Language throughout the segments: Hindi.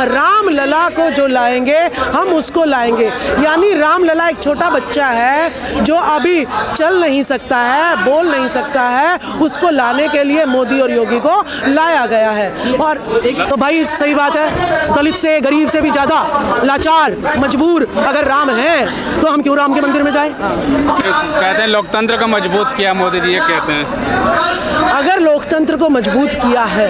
राम लला को जो लाएंगे हम उसको लाएंगे। यानी राम लला एक छोटा बच्चा है जो अभी चल नहीं सकता है, बोल नहीं सकता है, उसको लाने के लिए मोदी और योगी को लाया गया है। और तो भाई सही बात है, दलित से गरीब से भी ज़्यादा लाचार मजबूर अगर राम हैं तो हम क्यों राम के मंदिर में जाएं? कहते हैं लोकतंत्र को मजबूत किया मोदी जी, ये कहते हैं। अगर लोकतंत्र को मजबूत किया है,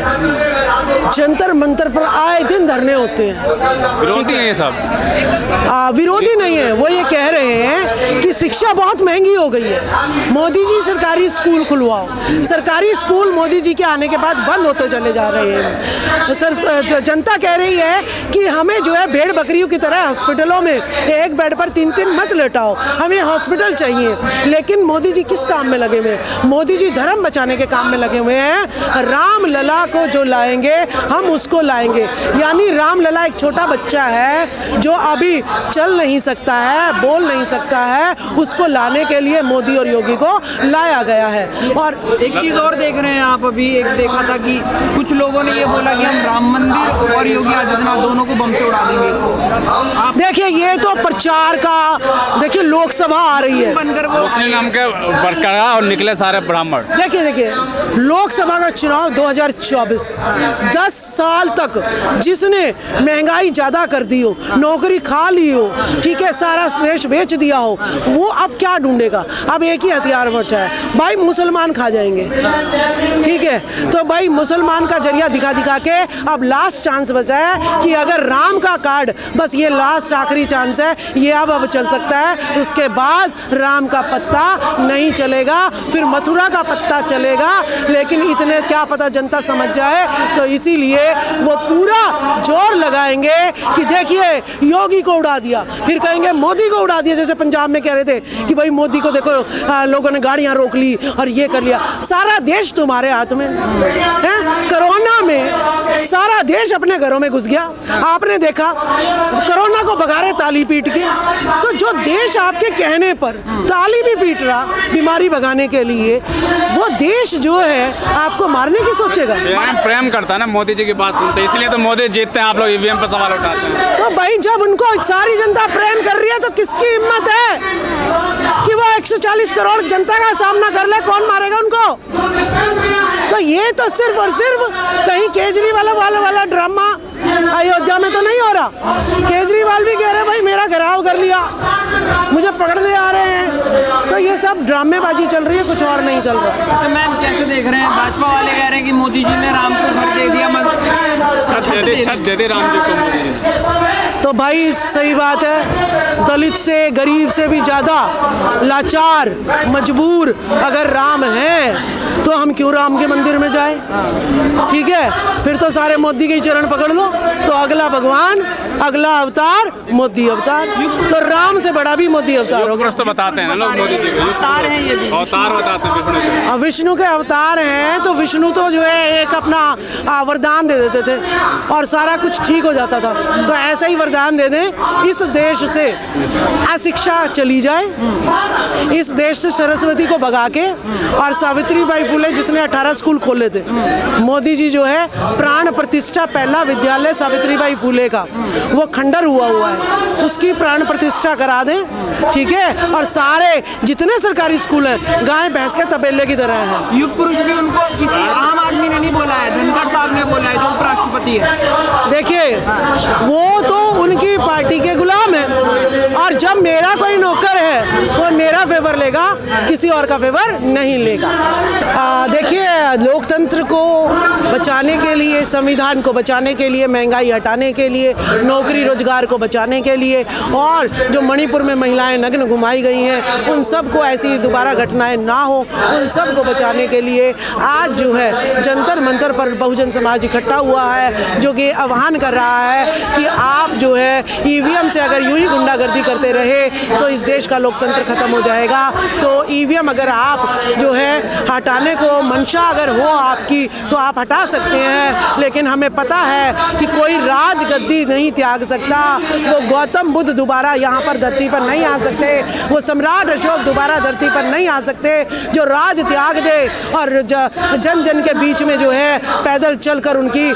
जंतर मंतर पर आए दिन धरने होते हैं, विरोधी हैं ये सब। विरोधी नहीं है, वो ये कह रहे हैं कि शिक्षा बहुत महंगी हो गई है, मोदी जी सरकारी स्कूल खुलवाओ। सरकारी स्कूल मोदी जी के आने के बाद बंद होते चले जा रहे हैं। सर जनता कह रही है कि हमें जो है भेड़ बकरियों की तरह हॉस्पिटलों में एक बेड पर 3-3 मत लेटाओ, हमें हॉस्पिटल चाहिए। लेकिन मोदी जी किस काम में लगे हुए हैं? मोदी जी धर्म बचाने के काम में लगे हुए हैं। राम लला को जो लाएंगे हम उसको लाएंगे। यानी राम लला एक छोटा बच्चा है जो अभी चल नहीं सकता है, बोल नहीं सकता है, उसको लाने के लिए मोदी और योगी को लाया गया है। और एक चीज़ और देख रहे हैं आप, अभी एक देखा था कि कुछ लोगों ने ये बोला कि हम राम मंदिर और योगी आदित्यनाथ दोनों को बम से उड़ा देंगे। आप देखिए ये तो प्रचार का, देखिए लोकसभा आ रही है, बनकर वो मुस्लिम नाम के बरकरार और निकले सारे ब्राह्मण। देखिए लोकसभा का चुनाव 2024, 10 साल तक जिसने महंगाई ज़्यादा कर दी हो, नौकरी खा ली हो, ठीक है, सारा देश बेच दिया हो, वो अब क्या ढूंढेगा? अब एक ही हथियार बचा है, भाई मुसलमान खा जाएंगे, ठीक है। तो भाई मुसलमान का जरिया दिखा दिखा के अब लास्ट चांस बचा है कि अगर राम का कार्ड, बस ये लास्ट आखिरी चांस है, ये अब चल सकता है। उसके बाद राम का पत्ता नहीं चलेगा, फिर मथुरा का पत्ता चलेगा। लेकिन इतने क्या पता जनता समझ जाए, तो इसीलिए वो पूरा जोर लगाएंगे कि देखिए योगी को उड़ा दिया, फिर कहेंगे मोदी को उड़ा दिया। जैसे पंजाब में कह रहे थे कि भाई मोदी को देखो, लोगों ने गाड़ियां रोक ली और ये कर लिया। सारा देश तुम्हारे हाथ में है। कोरोना में सारा देश अपने घरों में घुस गया, आपने देखा कोरोना को भगा रहे ताली पीट के। तो जो देश आपके कहने पर ताली भी पीट रहा बीमारी भगाने के लिए, वो देश जो है आपको मारने की सोचेगा। प्रेम करता है ना मोदी जी की बात सुनते, इसलिए तो मोदी जीतते हैं। आप लोग ईवीएम पर सवाल उठाते हैं। तो भाई जब उनको सारी जनता प्रेम कर रही है तो किसकी हिम्मत है कि वो 140 करोड़ जनता का सामना कर ले? कौन मारेगा उनको? तो ये तो सिर्फ और सिर्फ कहीं केजरीवाल वाला ड्रामा अयोध्या में तो नहीं हो रहा। केजरीवाल भी कह रहे भाई मेरा घेराव कर लिया, मुझे पकड़ने आ रहे हैं। तो ये सब ड्रामेबाजी चल रही है, कुछ और नहीं चल रहा। तो मैम कैसे देख रहे हैं? भाजपा वाले कह रहे हैं कि मोदी जी ने राम को घर दे दिया, छत दे दे राम जी को मोदी जी। तो भाई सही बात है, दलित से गरीब से भी ज़्यादा लाचार मजबूर अगर राम हैं तो हम क्यों राम के मंदिर में जाएं? ठीक है, फिर तो सारे मोदी के ही चरण पकड़ लो, तो अगला भगवान, अगला अवतार मोदी अवतार। तो राम से बड़ा भी मोदी अवतार होगा। तो बताते हैं ना लोग मोदी जी को अवतार हैं, ये भी अवतार बताते हैं। विष्णु के अवतार हैं, तो विष्णु तो जो है एक अपना वरदान दे देते थे और सारा कुछ ठीक हो जाता था। तो ऐसा ही वरदान दे दें, इस देश से अशिक्षा चली जाए, इस देश से सरस्वती को भगा के, और सावित्रीबाई फुले जिसने 18 स्कूल खोले थे, मोदी जी जो है प्राण प्रतिष्ठा पहला विद्यालय सावित्रीबाई फुले का वो खंडर हुआ है, उसकी प्राण प्रतिष्ठा करा दें, ठीक है। और सारे जितने सरकारी स्कूल हैं गाय भैंस के तबेले की तरह हैं। युग पुरुष भी उनको किसी आम आदमी ने नहीं बोला है, धनखड़ साहब ने बोला है जो उपराष्ट्रपति है। देखिए वो तो उनकी पार्टी के गुलाम है, और जब मेरा कोई नौकर है वो मेरा फेवर लेगा, किसी और का फेवर नहीं लेगा। देखिए लोकतंत्र को बचाने के लिए, संविधान को बचाने के लिए, महंगाई हटाने के लिए, नौकरी रोजगार को बचाने के लिए, और जो मणिपुर में महिलाएं नग्न घुमाई गई हैं उन सब को ऐसी दोबारा घटनाएं ना हो, उन सब को बचाने के लिए आज जो है जंतर मंतर पर बहुजन समाज इकट्ठा हुआ है, जो कि आह्वान कर रहा है कि आप जो है ईवीएम से अगर यूं ही गुंडागर्दी करते रहे रहे तो इस देश का लोकतंत्र खत्म हो जाएगा। तो ईवीएम अगर आप जो है हटाने को मंशा अगर हो आपकी तो आप हटा सकते हैं, लेकिन हमें पता है कि कोई राजगद्दी नहीं त्याग सकता। वो गौतम बुद्ध दोबारा यहाँ पर धरती पर नहीं आ सकते, वो सम्राट अशोक दोबारा धरती पर नहीं आ सकते जो राज त्याग दे और जन जन के बीच में जो है पैदल चलकर उनकी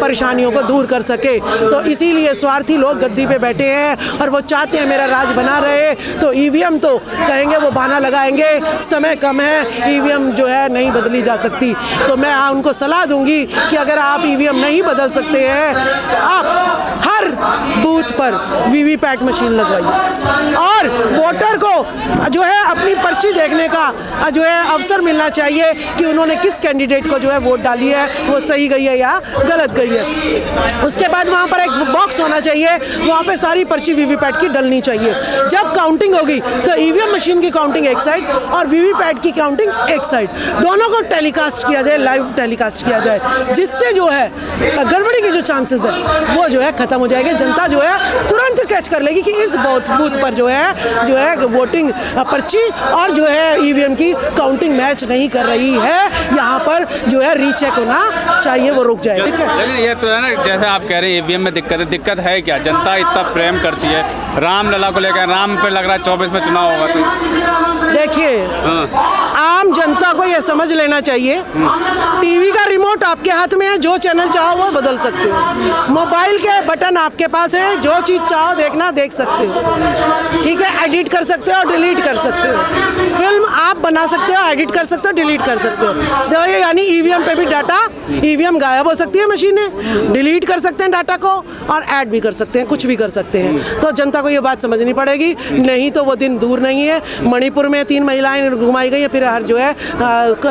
परेशानियों को दूर कर सके। तो इसीलिए स्वार्थी लोग गद्दी पे बैठे हैं और वो चाहते हैं मेरा राज बना रहे। तो ईवीएम तो कहेंगे वो बहाना लगाएंगे, समय कम है, ईवीएम जो है नहीं बदली जा सकती। तो मैं उनको सलाह दूंगी कि अगर आप ईवीएम नहीं बदल सकते हैं, आप हर बूथ पर वीवीपैट मशीन लगवाइए और वोटर को जो है अपनी पर्ची देखने का जो है अवसर मिलना चाहिए कि उन्होंने किस कैंडिडेट को जो है वोट डाली है, वो सही गई है या गलत गई है। उसके बाद वहाँ पर एक बॉक्स होना चाहिए, वहाँ पे सारी पर्ची वीवीपैट की डलनी चाहिए। जब काउंटिंग होगी तो ईवीएम मशीन की काउंटिंग एक साइड और वीवीपैट की काउंटिंग एक साइड, दोनों को टेलीकास्ट किया जाए, लाइव टेलीकास्ट किया जाए, जिससे जो है गड़बड़ी के जो चांसेस है वो जो है खत्म हो जाएंगे। जनता जो है तुरंत कैच कर लेगी कि इस बूथ पर जो है वोटिंग पर्ची और जो है ईवीएम की काउंटिंग मैच नहीं कर रही है, यहाँ पर जो है रीचेक होना चाहिए, वो रुक जाए। ठीक है, लेकिन ये तो है ना, जैसे आप कह रहे हैं ईवीएम में दिक्कत है क्या? जनता इतना प्रेम करती है रामलला को लेकर, राम पे लग रहा है 24 में चुनाव होगा। तो देखिए आम जनता को यह समझ लेना चाहिए, टीवी का रिमोट आपके हाथ में है, जो चैनल चाहो वो बदल सकते हो, मोबाइल के बटन आपके पास है, जो चीज़ चाहो देखना देख सकते हो। ठीक है, एडिट कर सकते हो, डिलीट कर सकते हो, फिल्म आप बना सकते हो, एडिट कर सकते हो, डिलीट कर सकते हो। देखो यानी ईवीएम पे भी डाटा, ईवीएम गायब हो सकती है मशीनें, डिलीट कर सकते हैं डाटा को और ऐड भी कर सकते हैं, कुछ भी कर सकते हैं। तो जनता को ये बात समझनी पड़ेगी, नहीं तो वो दिन दूर नहीं है। मणिपुर में 3 महिलाएं घुमाई गई हैं, फिर हर जो है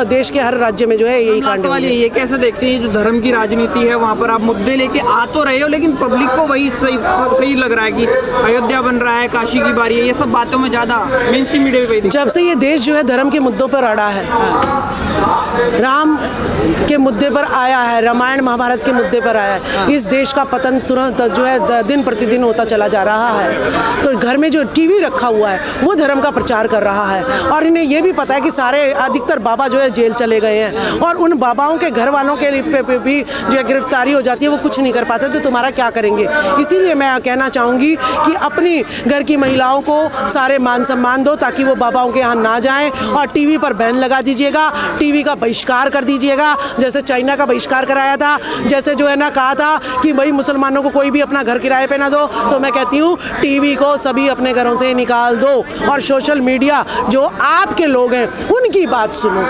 देश के हर राज्य में जो है यही कांड। सवाल ये कैसे देखते हैं जो धर्म की राजनीति है, वहाँ पर आप मुद्दे लेके आ तो रहे हो लेकिन पब्लिक को वही सही लग रहा है कि अयोध्या बन रहा है, काशी की बारी है, ये सब बातों में ज़्यादा मेन स्ट्रीम मीडिया पे। जब से ये देश जो है धर्म के मुद्दों पर अड़ा है, राम के मुद्दे पर आया है, रामायण महाभारत के मुद्दे पर आया है, इस देश का पतन तुरंत जो है दिन प्रतिदिन होता चला जा रहा है। तो घर में जो टीवी रखा हुआ है वो धर्म का प्रचार कर रहा है और इन्हें ये भी पता है कि सारे अधिकतर बाबा जो है जेल चले गए हैं और उन बाबाओं के घर वालों के पे भी जो है गिरफ्तारी हो जाती है, वो कुछ नहीं कर पाते, तो तुम्हारा क्या करेंगे। इसीलिए मैं कहना चाहूँगी कि अपनी घर की महिलाओं को सारे मान सम्मान दो ताकि वो बाबाओं के यहाँ ना जाएं और टीवी पर बैन लगा दीजिएगा, टीवी का बहिष्कार कर दीजिएगा, जैसे चाइना का बहिष्कार कराया था, जैसे जो है ना कहा था कि भाई मुसलमानों को कोई भी अपना घर किराए पे ना दो। तो मैं कहती हूँ टीवी को सभी अपने घरों से निकाल दो और सोशल मीडिया जो आपके लोग हैं उनकी बात सुनो,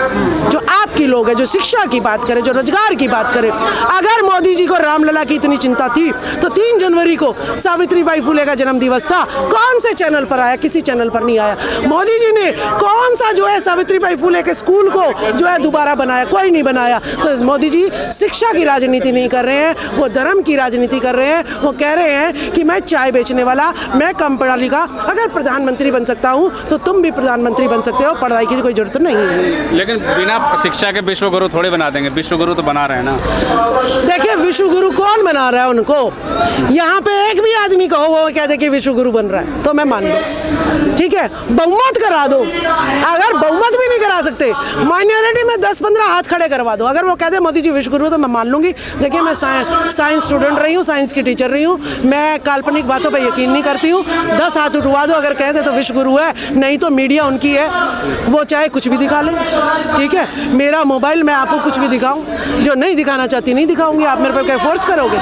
जो आपकी लोग हैं, जो शिक्षा की बात करें, जो रोजगार की बात करें। अगर मोदी जी को रामलला की इतनी चिंता थी तो 3 जनवरी को सावित्रीबाई फुले का जन्म दिवस था, कौन से चैनल पर आया? किसी चैनल पर नहीं आया। मोदी जी ने कौन सा जो है सावित्रीबाई फुले के स्कूल को जो है दोबारा बनाया? कोई नहीं बनाया। तो मोदी जी शिक्षा की राजनीति नहीं कर रहे हैं, वो धर्म की राजनीति कर रहे हैं। वो कह रहे हैं कि मैं चाय बेचने वाला, मैं कम पढ़ा लिखा, अगर प्रधानमंत्री बन सकता हूँ तो तुम भी प्रधानमंत्री बन सकते हो, पढ़ाई की कोई जरूरत नहीं है। लेकिन बिना शिक्षा के विश्व गुरु थोड़े बना देंगे, विश्व गुरु तो बना रहे हैं ना। देखिए विश्व गुरु कौन बना रहा है उनको? यहाँ पे एक भी आदमी कहो वो कह दे कि विश्व गुरु बन रहा है तो मैं मान लूँ, ठीक है, बहुमत करा दो। अगर बहुमत भी नहीं करा सकते, माइनॉरिटी में 10-15 हाथ खड़े करवा दो, अगर वो कह दे मोदी जी विश्व गुरु तो मैं मान लूँगी। देखिए मैं साइंस स्टूडेंट रही हूँ, साइंस की टीचर रही हूँ, मैं काल्पनिक बातों पर यकीन नहीं करती हूँ। 10 हाथ उठवा दो, अगर कह दे तो विश्व गुरु है, नहीं तो मीडिया उनकी है, वो चाहे कुछ भी दिखा लें। ठीक है, मेरा मोबाइल, मैं आपको कुछ भी दिखाऊं, जो नहीं दिखाना चाहती नहीं दिखाऊंगी, आप मेरे पे क्या फोर्स करोगे?